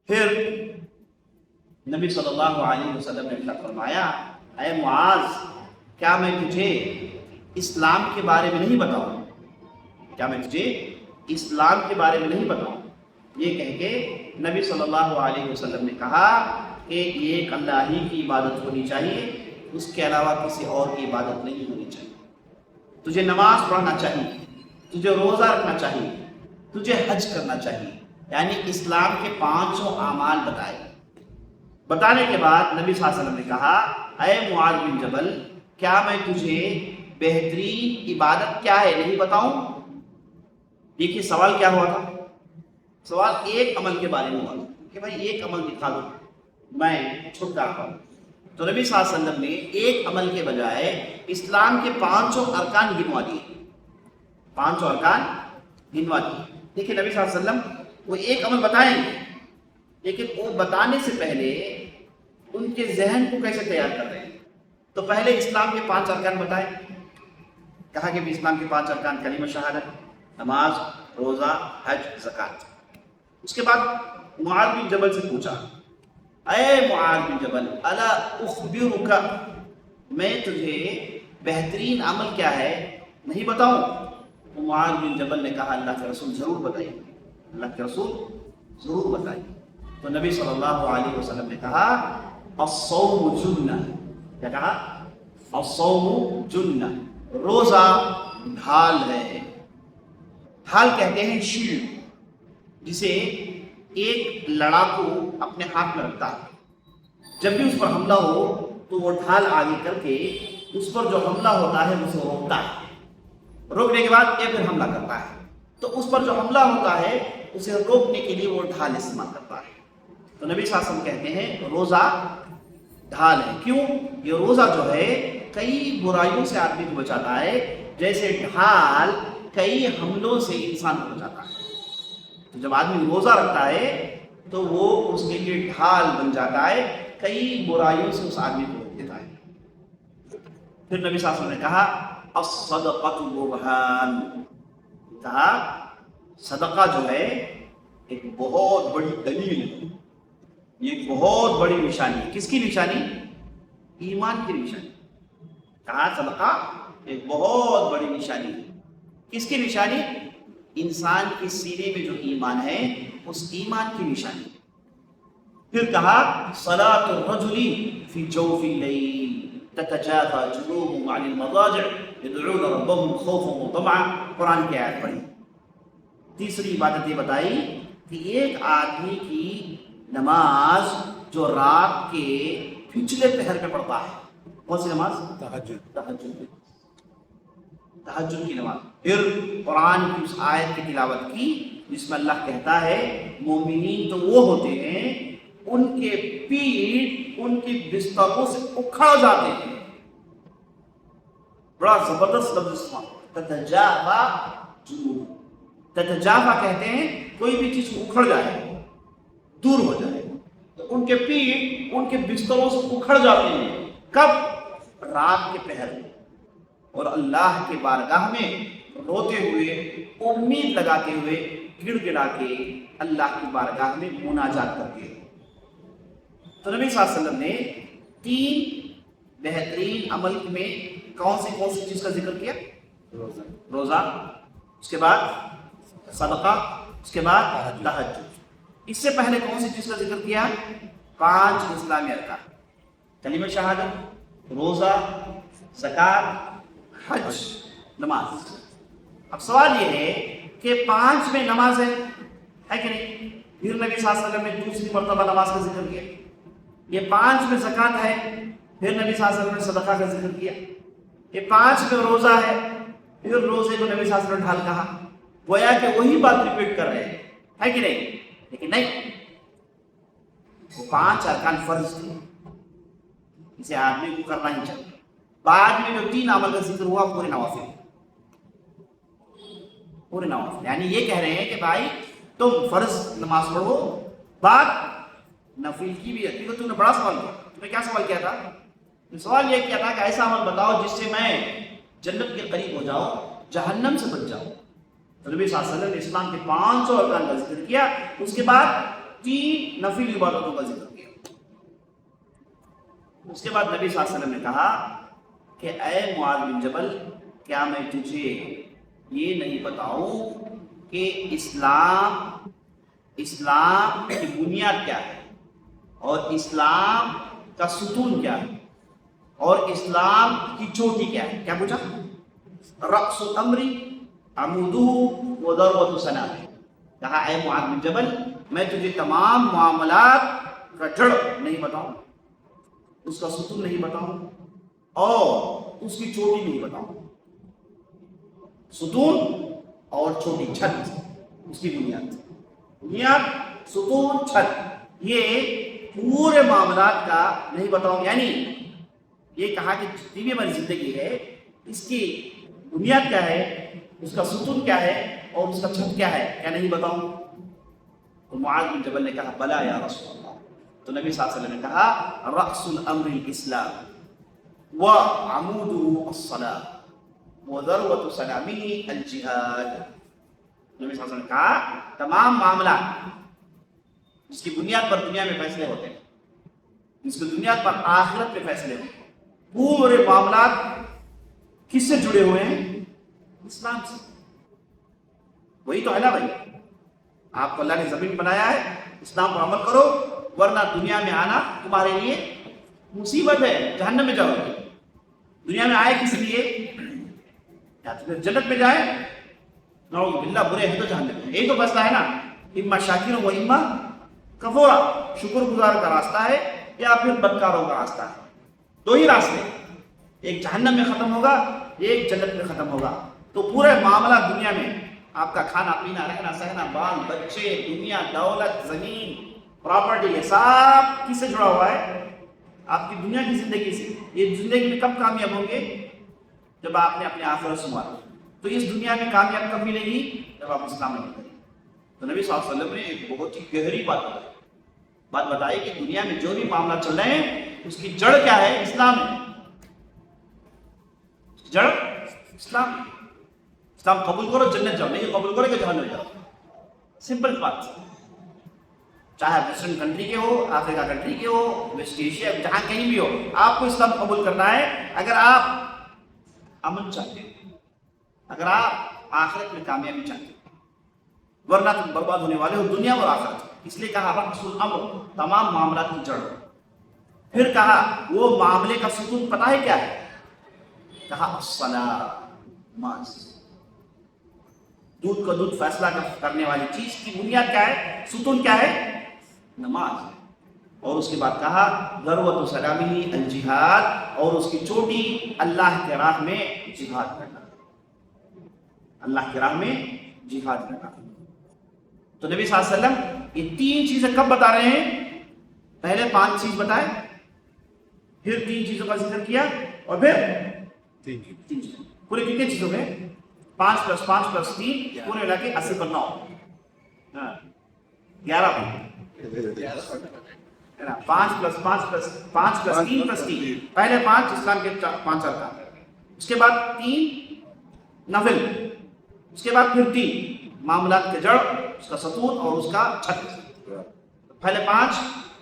پھر نبی صلی اللہ علیہ وسلم نے فرمایا اے معاذ کیا میں تجھے اسلام کے بارے میں نہیں بتاؤں، کیا میں تجھے اسلام کے بارے میں نہیں بتاؤں؟ یہ کہہ کے نبی صلی اللہ علیہ وسلم نے کہا کہ ایک اللہ ہی کی عبادت ہونی چاہیے، اس کے علاوہ کسی اور کی عبادت نہیں ہونی چاہیے۔ تجھے نماز پڑھنا چاہیے، تجھے روزہ رکھنا چاہیے، تجھے حج کرنا چاہیے، یعنی اسلام کے 5 اعمال بتائے۔ بتانے کے بعد نبی صلی اللہ علیہ وسلم نے کہا اے معاذ بن جبل کیا میں تجھے بہترین عبادت کیا ہے نہیں بتاؤں؟ دیکھیے سوال کیا ہوا تھا، سوال ایک عمل کے بارے میں ہوا کہ بھائی ایک عمل دکھا دو میں چھٹ جاتا ہوں۔ تو نبی صلی اللہ علیہ وسلم نے ایک عمل کے بجائے اسلام کے 5 ارکان گنوا دیے، 5 ارکان گنوا دیے۔ دیکھیے نبی صلی اللہ علیہ وسلم وہ ایک عمل بتائیں گے، لیکن وہ بتانے سے پہلے ان کے ذہن کو کیسے تیار کر رہے ہیں؟ تو پہلے اسلام کے 5 ارکان بتائے، کہا کہ اسلام کے 5 ارکان کلمہ شہادت، نماز، روزہ، حج، زکوٰۃ۔ اس کے بعد معاذ بن جبل سے پوچھا اے معاذ بن جبل الا اخبرک، میں تجھے بہترین عمل کیا ہے نہیں بتاؤں؟ تو معاذ بن جبل نے کہا اللہ کے رسول ضرور بتائیے، اللہ کے رسول ضرور بتائیے۔ تو نبی صلی اللہ علیہ وسلم نے کہا الصوم جنہ، کیا کہا؟ الصوم جنہ، روزہ ڈھال ہے۔ ڈھال کہتے ہیں شیلڈ، جسے ایک لڑاکو اپنے ہاتھ میں رکھتا ہے، جب بھی اس پر حملہ ہو تو وہ ڈھال آگے کر کے اس پر جو حملہ ہوتا ہے اسے روکتا ہے، روکنے کے بعد یہ پھر حملہ کرتا ہے۔ تو اس پر جو حملہ ہوتا ہے اسے روکنے کے لیے وہ ڈھال استعمال کرتا ہے۔ تو نبی صلی اللہ علیہ وسلم کہتے ہیں روزہ ڈھال ہے۔ کیوں؟ یہ روزہ جو ہے کئی برائیوں سے آدمی کو بچاتا ہے، جیسے ڈھال کئی حملوں سے انسان کو بچاتا ہے۔ تو جب آدمی روزہ رکھتا ہے تو وہ اس کے لیے ڈھال بن جاتا ہے، کئی برائیوں سے اس آدمی کو روک دیتا ہے۔ پھر نبی صلی اللہ علیہ وسلم نے کہا الصدقۃ برہان، کہا صدقہ جو ہے ایک بہت بڑی دلیل ہے، یہ ایک بہت بڑی نشانی ہے۔ کس کی نشانی؟ ایمان کی نشانی۔ کہا صدقہ ایک بہت بڑی نشانی ہے۔ کس کی نشانی؟ انسان کے سینے میں جو ایمان ہے اس ایمان کی نشانی۔ پھر کہا صلاۃ الرجل فی جوف اللیل تتجافى جنوبهم عن المضاجع يدعون ربهم خوفا وطمعا، قرآن کی آیت پڑھی۔ تیسری عبادت یہ بتائی کہ ایک آدمی کی نماز جو رات کے پچھلے پہر میں پڑھتا ہے، کون سی نماز؟ تہجد کی نماز۔ پھر قرآن کی اس آیت کی تلاوت کی جس میں اللہ کہتا ہے مومنین تو وہ ہوتے ہیں ان کے پیٹھ ان کی بستروں سے اکھڑ جاتے ہیں۔ بڑا زبردست لفظ استعمال، تتجافى جنوبهم۔ تتجافى کہتے ہیں کوئی بھی چیز اکھڑ جائے، دور ہو جائے، تو ان کے پیٹھ ان کے بستروں سے اکھڑ جاتے ہیں۔ کب؟ رات کے پہر میں، اور اللہ کے بارگاہ میں روتے ہوئے، امید لگاتے ہوئے، گڑ گڑا کے اللہ کی بارگاہ میں مناجات کرتے ہیں۔ تو نبی صلی اللہ علیہ وسلم نے 3 بہترین عمل میں کون سی چیز کا ذکر کیا؟ روزہ، اس کے بعد صدقہ، اس کے بعد تہجد۔ اس سے پہلے کون سی چیز کا ذکر کیا؟ 5 اسلامی ارکان، کلمہ شہادت، روزہ، زکوٰۃ، حج، نماز۔ اب سوال یہ ہے کہ 5 میں نماز ہے کہ نہیں؟ پھر نبی صلی اللہ علیہ وسلم نے دوسری مرتبہ نماز کا ذکر کیا۔ یہ 5 میں زکوٰۃ ہے، پھر نبی صلی اللہ علیہ وسلم نے صدقہ کا ذکر کیا۔ یہ 5 میں روزہ ہے، پھر روزے کو نبی صلی اللہ علیہ وسلم نے ڈھال کہا۔ گویا کہ وہی بات ریپیٹ کر رہے ہیں، ہے کہ نہیں؟ لیکن نہیں، وہ 5 ارکان فرض تھے، اسے آدمی کو کرنا ہی چاہیے۔ بعد میں جو 3 عمل کا ذکر ہوا پورے نوافل، یعنی یہ کہہ رہے ہیں کہ بھائی تم فرض نماز پڑھو، بعد نفل کی بھی ہے۔ کیونکہ تم نے بڑا سوال کیا، تم نے کیا سوال کیا تھا؟ سوال یہ کیا تھا کہ ایسا عمل بتاؤ جس سے میں جنت کے قریب ہو جاؤں، جہنم سے بچ جاؤں۔ تو نبی صلی اللہ علیہ وسلم نے اسلام کے 500 ارکان کا ذکر کیا، اس کے بعد 3 نفل عبادتوں کا ذکر کیا۔ اس کے بعد نبی صلی اللہ علیہ وسلم نے کہا کہ اے معاذ بن جبل، کیا میں تجھے یہ نہیں بتاؤں کہ اسلام کی بنیاد کیا ہے، اور اسلام کا ستون کیا ہے، اور اسلام کی چوٹی کیا ہے؟ کیا پوچھا؟ رأس الامر عمودہ وذروۃ صنامہ۔ کہا اے معاذ بن جبل، میں تجھے تمام معاملات کا جڑ نہیں بتاؤں، اس کا ستون نہیں بتاؤں، اور اس کی چوٹی نہیں بتاؤں۔ ستون اور چھوٹی، چھت، اس کی بنیاد، ستون، چھت، یہ پورے معاملات کا نہیں بتاؤں۔ یعنی یہ کہا کہ جتنی بھی ہماری زندگی ہے، اس کی بنیاد کیا ہے، اس کا ستون کیا ہے، اور اس کا چھت کیا ہے، کیا نہیں بتاؤں؟ تو معاذ بن جبل نے کہا بلا یا رسول اللہ۔ تو نبی صلی اللہ علیہ وسلم نے کہا رأس الامر الاسلام وعمودہ الصلاۃ وذروۃ صنامہ الجہاد۔ نبی صلی اللہ علیہ وسلم نے کہا تمام معاملات جس کی بنیاد پر دنیا میں فیصلے ہوتے ہیں، جس کی بنیاد پر آخرت میں فیصلے ہوتے ہیں، پورے معاملات کس سے جڑے ہوئے ہیں؟ اسلام سے۔ وہی تو ہے نا بھائی، آپ کو اللہ نے زمین بنایا ہے، اسلام پر عمل کرو، ورنہ دنیا میں آنا تمہارے لیے مصیبت ہے، جہنم میں جاؤ گے۔ دنیا میں آئے کس لیے؟ یا تو پھر جنت میں جائے، نعوذ باللہ، برے ہیں تو جہنم میں۔ یہی تو فیصلہ ہے نا، اما شاکر و اما کفورا، شکر گزار کا راستہ ہے یا پھر بدکاروں کا راستہ ہے۔ دو ہی راستے، ایک جہنم میں ختم ہوگا، ایک جنت میں ختم ہوگا۔ تو پورے معاملہ دنیا میں، آپ کا کھانا پینا، رہنا سہنا، بال بچے، دنیا، دولت، زمین، پراپرٹی، یہ سب کس سے جڑا ہوا ہے؟ آپ کی دنیا کی زندگی سے۔ یہ زندگی میں کب کامیاب ہوں گے؟ جب آپ نے اپنے آخرت سنبھالا۔ تو اس دنیا میں کامیاب کب ملے گی؟ جب آپ اسلام میں نکلیں۔ تو نبی صلی اللہ علیہ وسلم نے ایک بہت ہی گہری بات بتائی کہ دنیا میں جو بھی معاملات چل رہے ہیں، اس کی جڑ کیا ہے؟ اسلام ہے۔ جڑ اسلام ہے۔ اسلام قبول کرو جنت جاؤ، نہیں قبول کرو کہ جہنم جاؤ۔ سمپل بات۔ چاہے ویسٹرن کنٹری کے ہو، افریقہ کنٹری کے ہو، ویسٹ ایشیا، جہاں کہیں بھی ہو، آپ کو اسلام قبول کرنا ہے اگر آپ امن چاہتے ہیں، اگر آپ آخرت میں کامیابی چاہتے ہیں، ورنہ تم برباد ہونے والے ہو دنیا اور آخرت۔ اس لیے کہا رأس الامر، تمام معاملات کی جڑ۔ پھر کہا وہ معاملے کا ستون پتہ ہے کیا ہے؟ کہا الصلاۃ، نماز۔ دودھ کا دودھ فیصلہ کرنے والی چیز کی بنیاد کیا ہے؟ ستون کیا ہے؟ نماز۔ اور اس کے بعد کہا ذروۃ صنامہ الجہاد، اور اس کی چوٹی اللہ کے راہ میں جہاد کرنا، اللہ کے راہ میں جہاد کرنا۔ تو نبی صلی اللہ علیہ وسلم یہ 3 چیزیں کب بتا رہے ہیں؟ پہلے 5 چیز بتائے، پھر 3 چیزوں کا ذکر کیا، اور پھر 3 چیزیں۔ پورے کتنے چیزوں میں؟ 5 + 5 + 3 پورے ملا کے 80 پر 9، 11 5 + 5 + 5 + 3 + 3۔ پہلے 5 اسلام کے 5 ارکان، اس کے بعد 3 نفل، اس کے بعد پھر 3 معاملات کے جڑ، اس کا ستون اور اس کا چھت۔ پہلے 5،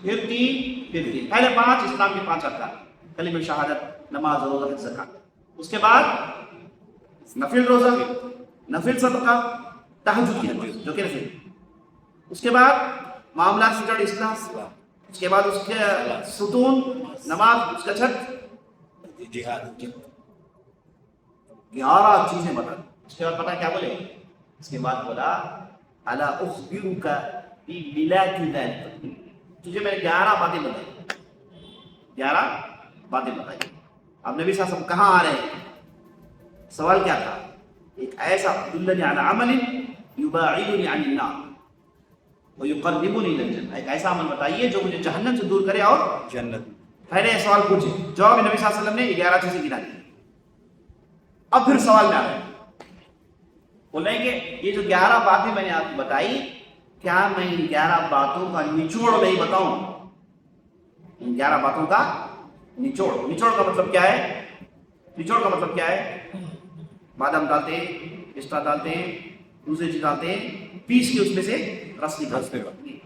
پھر 3، پھر 3۔ پہلے 5 اسلام کے 5 ارکان، کلمہ شہادت، نماز، روزہ، زکات۔ اس کے بعد نفل روزہ، نفل صدقہ، تہجد کی نماز جو کہ نفل۔ اس کے بعد معاملات سے جڑ اسلام، اس کے بعد اس کے ستون نماز، اس کا چھت جہاد۔ 11 چیزیں بتا۔ اس کے بعد پتہ کیا بولے؟ اس کے بعد بولا الا اخبرک بملاک ذلک، تجھے میں نے 11 باتیں بتائی، 11 باتیں بتائی۔ اب نبی صلی اللہ علیہ وسلم کہاں آ رہے ہیں؟ سوال کیا تھا؟ ایک ایسا دلنی علی عمل یباعدنی عن النار ویقربنی الی الجنہ، ایک ایسا عمل بتائیے جو مجھے جہنم سے دور کرے اور جنت۔ پہلے یہ سوال پوچھے، جواب نبی صلی اللہ علیہ وسلم نے 11 چیزیں گنا دی۔ اب پھر سوال میں آ رہے ہیں، بولیں کہ یہ جو 11 باتیں میں نے آپ کو بتائی، کیا میں ان 11 باتوں کا نچوڑ نہیں بتاؤں؟ ان 11 باتوں کا نچوڑ کا مطلب کیا ہے؟ نچوڑ کا مطلب کیا ہے؟ بادام ڈالتے ہیں، پستہ ڈالتے ہیں، دوسری چیز ڈالتے ہیں، پیس کے اس میں سے رس نکالتے ہیں۔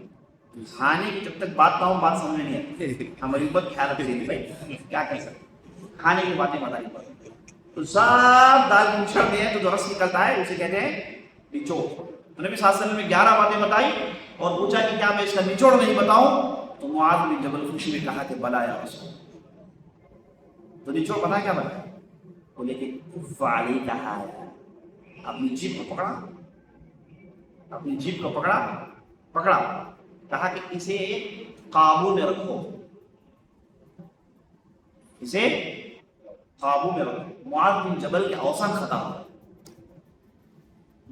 کھانے کی جب تک بات نہ ہو بات سمجھ نہیں آتی. ہماری بات خیال رکھیے بھائی کیا کر سکتے, کھانے کی باتیں بتائی پڑتی. تو سب دال میں مچھڑ دیں تو جو رس نکلتا ہے اسے کہتے ہیں نچوڑ. تو نبی صلی اللہ علیہ وسلم نے 11 باتیں بتائی اور پوچھا کہ کیا میں اس کا نچوڑ نہیں بتاؤں؟ تو معاذ بن جبل خوشی میں کہا کہ بلا یا رسول. تو نچوڑ پتا کیا بتایا؟ بولے کہ کف علی کہا ہے. اپنی جیب کو پکڑا, اپنی جیب کو پکڑا, کہا کہ اسے قابو میں رکھو, اسے قابو میں رکھو. معاذ بن جبل کے اوسان ختم ہو.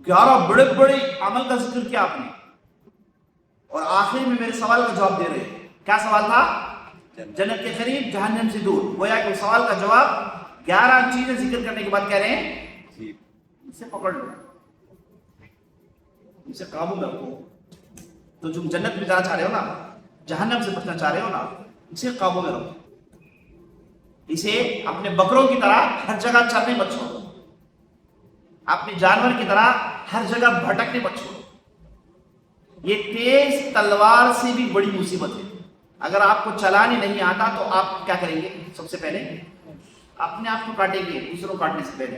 11 بڑے بڑے عمل کا ذکر کیا آپ نے, اور آخر میں میرے سوال کا جواب دے رہے ہیں. کیا سوال تھا؟ جنت کے قریب جہنم سے دور. گویا کہ سوال کا جواب 11 چیزیں ذکر کرنے کے بعد کہہ رہے ہیں اسے پکڑ لو, اسے قابو میں رکھو. تو تم جنت میں جانا چاہ رہے ہو نا, جہنم سے بچنا چاہ رہے ہو نا, اسے قابو میں رکھو. اسے اپنے بکروں کی طرح ہر جگہ چرنے مت چھوڑو, اپنے جانور کی طرح ہر جگہ بھٹکنے مت چھوڑو. یہ تیز تلوار سے بھی بڑی مصیبت ہے. اگر آپ کو چلانے نہیں آتا تو آپ کیا کریں گے؟ سب سے پہلے اپنے آپ کو کاٹیں گے دوسروں کو کاٹنے سے پہلے.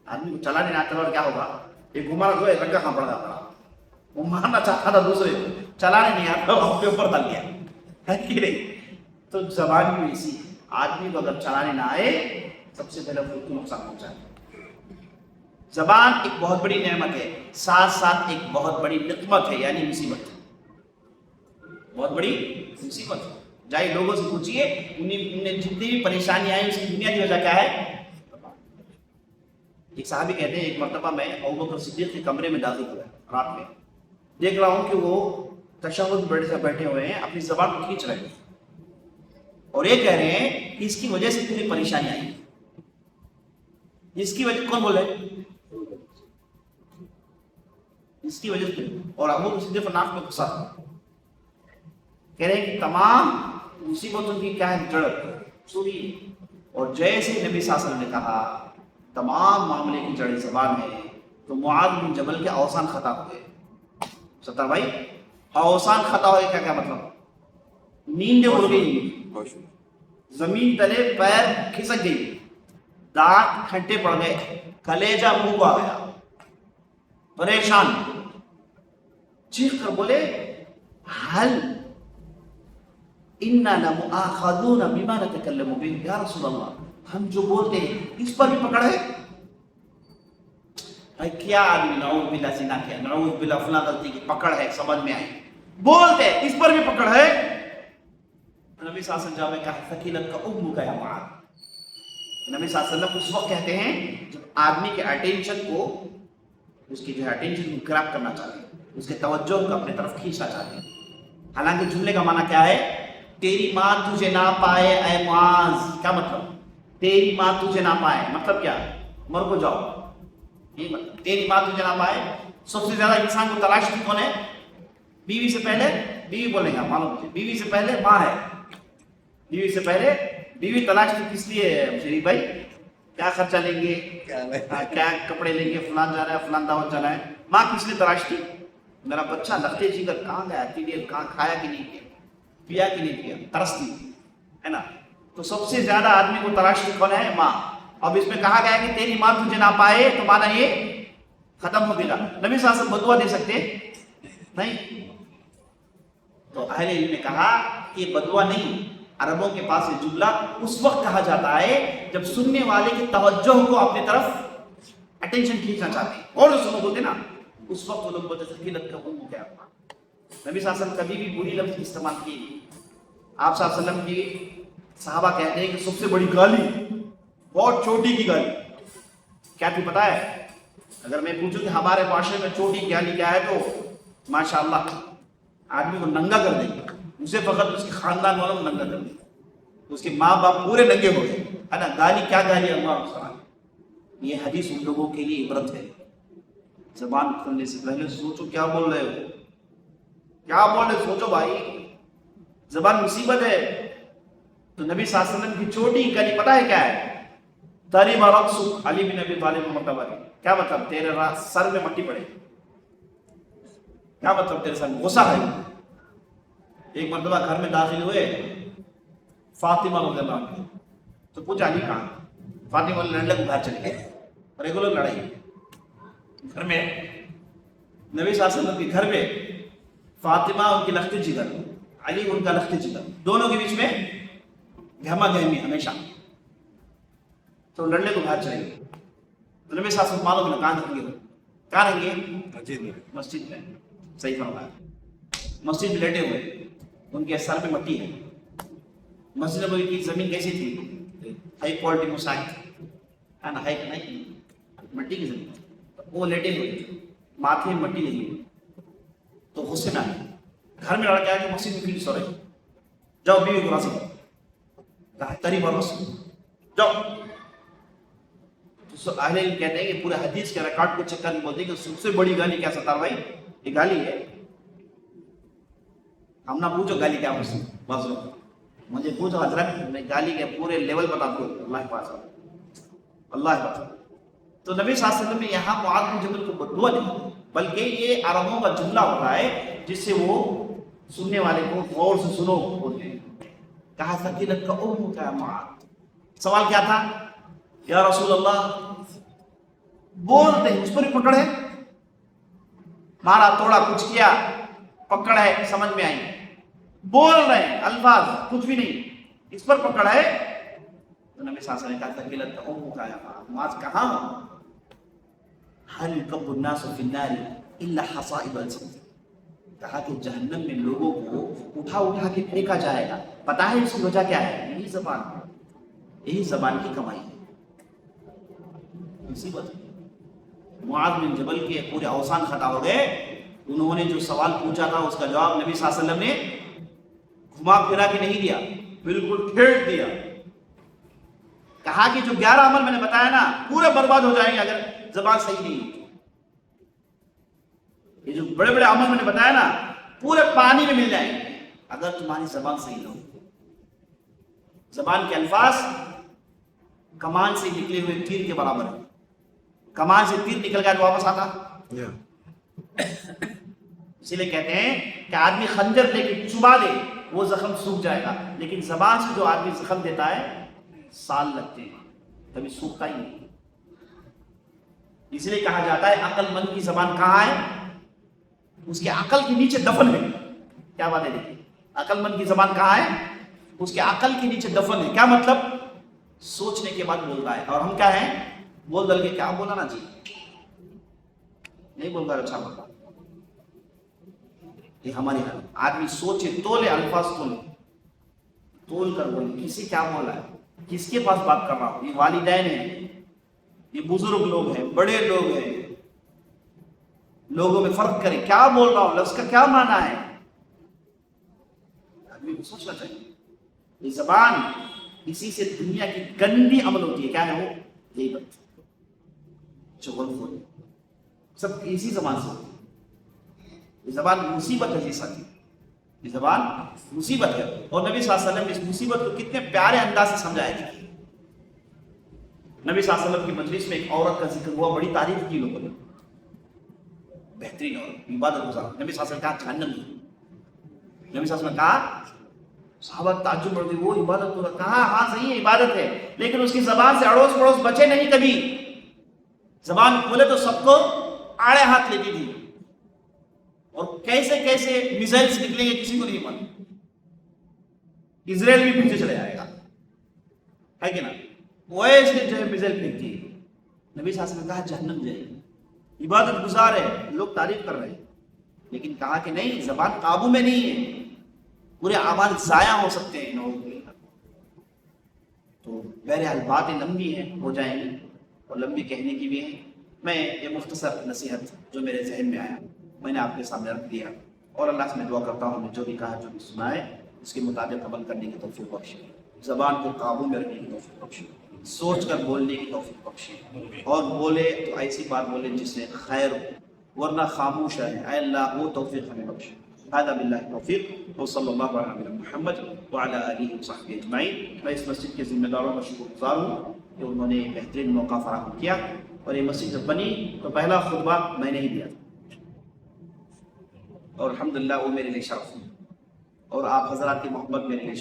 آدمی کو چلانے نہیں آتا اور کیا ہوگا؟ ایک گھما رہا ہے لڑکا کہاں پڑ گیا, وہ مارنا چاہتا تھا دوسرے کو, چلانے نہیں آتا اپنے اوپر ڈال گیا ہے کہ نہیں. تو زبان بھی ایسی, آدمی کو اگر چلانے نہ آئے سب سے پہلے خود کو نقصان پہنچائے. زبان ایک بہت بڑی نعمت ہے, ساتھ ساتھ ایک بہت بڑی نقمت ہے, یعنی مصیبت, بہت بڑی مصیبت. جائے لوگوں سے پوچھئے انہیں جتنی بھی پریشانی آئی اس کی بنیادی وجہ کیا ہے؟ ایک صحابی کہتے ہیں ایک مرتبہ میں ابوبکر صدیق کے کمرے میں داخل ہوا رات میں, دیکھ رہا ہوں کہ وہ تشہد بیٹھے ہوئے ہیں, اپنی زبان کو کھینچ رہے ہیں اور یہ کہہ رہے ہیں کہ اس کی وجہ سے تمہیں پریشانی آئی. اس کی وجہ کون بولے؟ اس کی وجہ سے. اور ابوبکر صدیق ناک میں غصہ تھا, کہہ رہے ہیں کہ تمام مصیبتوں کی کیا ہے جڑ سوری. اور جیسے نبی صلی اللہ علیہ وسلم نے کہا تمام معاملے کی جڑ زبان ہے, تو معاذ بن جبل کے اوسان خطا ہوئے. ستار بھائی اوسان خطا ہوئے کیا مطلب؟ نیند اڑ گئی, زمین تلے پیر کھسک گئی, دانت کھٹے پڑ گئے, کلیجہ منہ آ گیا, پریشان چیخ کر بولے حل انا لمؤاخذون بما نتكلم به یا رسول اللہ, ہم جو بولتے ہیں اس پر بھی پکڑ ہے؟ بھائی کیا آدمی نعوذ باللہ زنا کیا, نعوذ باللہ فلاں غلطی کی پکڑ ہے, سمجھ میں آئی, بولتے ہیں اس پر بھی پکڑ ہے. نبی صلی اللہ علیہ وسلم کہا ثقیلت کا ام کا یا معاذ. نبی صلی اللہ علیہ وسلم اس وقت کہتے ہیں جب آدمی کے اٹینشن کو, اس کی جو ہے اٹینشن کو گراب کرنا چاہتے ہیں, اس کے توجہ کو اپنے طرف کھینچنا چاہتے ہیں. حالانکہ جملے کا معنی کیا ہے؟ تیری ماں تجھے نہ پائے اے معاذ. کیا مطلب؟ تیری ماں تجھے نہ پائے مطلب کیا؟ مر کو جاؤ, یہ مطلب تیری ماں تجھے نہ پائے. سب سے زیادہ انسان کو تلاشتی کون ہے؟ بیوی سے پہلے بیوی بولیں گا, معلوم مجھے بیوی سے پہلے ماں ہے. بیوی سے پہلے بیوی تلاش تو کس لیے ہے شریف بھائی؟ کیا خرچہ لیں گے, کیا کپڑے لیں گے, فلان جانا ہے, فلان دعوت جانا ہے. ماں کس لیے تلاش تھی؟ میرا بچہ لگتے جگر کہاں گیا, ٹیڈیل کہاں, کھایا کہ نہیں کیا, پیا کہ نہیں پیا, ترستی ہے نا. تو سب سے زیادہ آدمی کو تلاشتی کون ہے؟ ماں. اب اس میں کہا گیا کہ تیری ماں تجھے نہ پائے تو مانا یہ ختم ہو گیا. نبی صلی اللہ علیہ وسلم بدعا دے سکتے نہیں. تو اہل علم نے کہا کہ بدعا نہیں, عربوں کے پاس یہ جملہ اس وقت کہا جاتا ہے جب سننے والے کی توجہ کو اپنے طرف اٹینشن کھینچنا چاہتے ہیں. اور جو سنو بولتے نا اس وقت وہ لوگ بولتے ثقیلت کا ام کیا. نبی صلی اللہ علیہ وسلم کبھی بھی بری لفظ استعمال کی. آپ صلی اللہ علیہ وسلم کی صحابہ کہتے ہیں کہ سب سے بڑی گالی, بہت چوٹی کی گالی کیا تھی پتہ ہے؟ اگر میں پوچھوں کہ ہمارے معاشرے میں چوٹی کی گالی کیا ہے تو ماشاءاللہ آدمی کو ننگا کر دیں گے. اسے فقط اس کے خاندان والوں کو ننگا کر دیں گے, اس کے ماں باپ پورے ننگے ہو گئے ہے نا. گالی کیا گالی, اللہ سبحانہ. یہ حدیث ان لوگوں کے لیے عبرت ہے. زبان کھولنے سے پہلے سوچو کیا بول رہے ہو, کیا بول رہے, سوچو بھائی. زبان مصیبت ہے. تو نبی صلی اللہ علیہ وسلم کی چھوٹی گالی پتہ ہے کیا ہے؟ تریب رأسک, علی بن ابی طالب مرتبہ. کیا مطلب؟ تیرے سر میں مٹی پڑے. کیا مطلب تیرے ساتھ غصہ ہے؟ ایک مرتبہ گھر میں داخل ہوئے فاطمہ رضی اللہ عنہ، تو پوچھا علی کہاں؟ فاطمہ لڑنے کو باہر چلے گئے، ریگولر لڑائی گھر میں، نبی صلی اللہ علیہ وسلم کے گھر میں فاطمہ ان کی لخت جگر، علی ان کا لخت جگر، دونوں کے بیچ میں گہما گہمی ہمیشہ، تو لڑنے کو باہر چلے گئے. تو نبی صلی اللہ علیہ وسلم معلوم ہے کہاں رہیں گے؟ مسجد میں. صحیح فرمایا. مسجد میں لیٹے ہوئے، ان کے سر پہ مٹی ہے. مسجد نبوی کی زمین کیسی تھی؟ ہائی کوالٹی مساحت ہے نا، ہائی نہیں مٹی کی زمین. وہ لیٹے ہوئے، ماتھے میں مٹی لگی ہوئی، تو غصے میں آئے. گھر میں لڑ کے آئے کہ مسجد میں کیوں سو رہے؟ جاؤ بیوی کو راضی کرو، تری بروس جاؤ. تو اہل علم کہتے ہیں کہ پورے حدیث کے ریکارڈ کو چیک کرنے بولتے ہیں کہ سب سے بڑی گالی کیا ستار بھائی؟ یہ گالی ہے. ہم نہ پوچھو گالی کیا بس مجھے پوچھو حضرت، میں گالی کے پورے لیول بتا دوں اللہ کے پاس، اللہ کے پاس. تو نبی صلی اللہ علیہ وسلم نے یہاں معاذ بن جبل کو بدعا نہیں، بلکہ یہ عربوں کا جملہ ہوتا ہے جس سے وہ سننے والے کو غور سے سنو بولتے ہیں. کہا ثقیلت کا ام کا معاذ. سوال کیا تھا؟ یا رسول اللہ بولتے ہیں اس پر بھی پکڑ ہے، مارا توڑا کچھ کیا پکڑ ہے، سمجھ میں آئی، بول رہے ہیں الفاظ کچھ بھی نہیں، اس پر پکڑ ہے. تو نبی صلی اللہ علیہ وسلم نے کہا ثقیلت کا ام کا معاذ کہاں ہو؟ هل يكب الناس في النار الا حصائد السنت. کہا کہ جہنم میں لوگوں کو اٹھا اٹھا کے پھینکا جائے گا. پتہ ہے اس کی وجہ کیا ہے؟ یہی زبان، یہی زبان کی کمائی ہے. مصیبت. معاذ بن جبل کے پورے اوسان خطا ہو گئے. انہوں نے جو سوال پوچھا تھا اس کا جواب نبی صلی اللہ علیہ وسلم نے گھما پھرا کے نہیں دیا، بالکل پھیٹ دیا. کہا کہ جو 11 عمل میں نے بتایا نا پورے برباد ہو جائیں گے اگر زبان صحیح نہیں. یہ جو بڑے بڑے عمل میں نے بتایا نا پورے پانی میں مل جائیں گے اگر تمہاری زبان صحیح نہ ہو. زبان کے الفاظ کمان سے نکلے ہوئے تیر کے برابر ہے. کمان سے تیر نکل گیا تو واپس آتا. اسی لیے کہتے ہیں کہ آدمی خنجر لے کے چبا دے وہ زخم سوکھ جائے گا، لیکن زبان سے جو آدمی زخم دیتا ہے سال لگتے ہیں کبھی سوکھتا ہی نہیں. اس لیے کہا جاتا ہے عقل مند کی زبان کہاں ہے؟ اس کے عقل کے نیچے دفن ہے. کیا بات ہے؟ دیکھیے عقل مند کی زبان کہاں ہے؟ اس کے عقل کے نیچے دفن ہے. کیا مطلب؟ سوچنے کے بعد بولتا ہے. اور ہم کیا ہیں؟ بول دل کے کیا بولا نا جی نہیں بولتا اچھا بولتا. یہ ہماری حالت. آدمی سوچے تولے الفاظ تول کر بولے کسی کیا بولا ہے، کس کے پاس بات کر رہا ہوں. یہ والدین ہیں، یہ بزرگ لوگ ہیں، بڑے لوگ ہیں. لوگوں میں فرق کریں کیا بول رہا ہوں، لفظ کا کیا معنی ہے. آدمی کو سوچنا چاہیے. یہ زبان اسی سے دنیا کی گندی عمل ہوتی ہے. کیا ہے وہ؟ غیبت، چغلخوری، سب اسی زبان سے ہوتی ہے. یہ زبان مصیبت ہے جی ساتھی، یہ زبان مصیبت ہے. اور نبی صلی اللہ علیہ وسلم نے اس مصیبت کو کتنے پیارے انداز سے سمجھایا تھا. نبی صلی اللہ علیہ وسلم کی مجلس میں ایک عورت کا ذکر ہوا، بڑی تعریف کی لوگوں نے، بہترین عورت، عبادت گزار. نبی صلی اللہ علیہ وسلم نے کہا جہنم میں. نبی صلی اللہ علیہ وسلم نے کہا، صحابہ تعجب بڑھ گئی، وہ عبادت گزار. کہا ہاں صحیح ہے عبادت ہے، لیکن اس کی زبان سے اڑوس پڑوس بچے نہیں. کبھی زبان کھولے تو سب کو آڑے ہاتھ لیتی تھی، اور کیسے کیسے میزائلز نکلیں گے کسی کو نہیں معلوم. اسرائیل بھی پیچھے چلے جائے گا، ہے کہ نا؟ ویسے جو ہے میزائل پھینکتی ہے. نبی صلی اللہ علیہ وسلم نے کہا جہنم جائے گی. عبادت گزار ہے، لوگ تعریف کر رہے ہیں، لیکن کہا کہ نہیں زبان قابو میں نہیں ہے، پورے اعمال ضائع ہو سکتے ہیں. تو بہرحال باتیں لمبی ہیں، ہو جائیں گی اور لمبی کہنے کی بھی ہیں. میں یہ مختصر نصیحت جو میرے ذہن میں آیا میں نے آپ کے سامنے رکھ دیا، اور اللہ سے میں دعا کرتا ہوں جو بھی کہا جو بھی سنا ہے اس کے مطابق عمل کرنے کی توفیق بخشے، زبان کو قابو میں رکھنے کی توفیق بخشے، سوچ کر بولنے کی توفیق بخشے، اور بولے تو ایسی بات بولے جس سے خیر ہو، ورنہ خاموش رہے. اے اللہ وہ توفیق ہمیں بخشے. هذا باللہ التوفیق وصلی اللہ علیہ وسلم محمد وعلی آلہ وصحبہ اجمعین. میں اس مسجد کے ذمہ داروں کا شکر گزار ہوں کہ انہوں نے بہترین موقع فراہم کیا، اور یہ مسجد جب بنی تو پہلا خطبہ میں نے ہی دیا تھا. اور الحمدللہ وہ میرے لیے شرف ہے، اور آپ حضرات کی محبت میرے لیے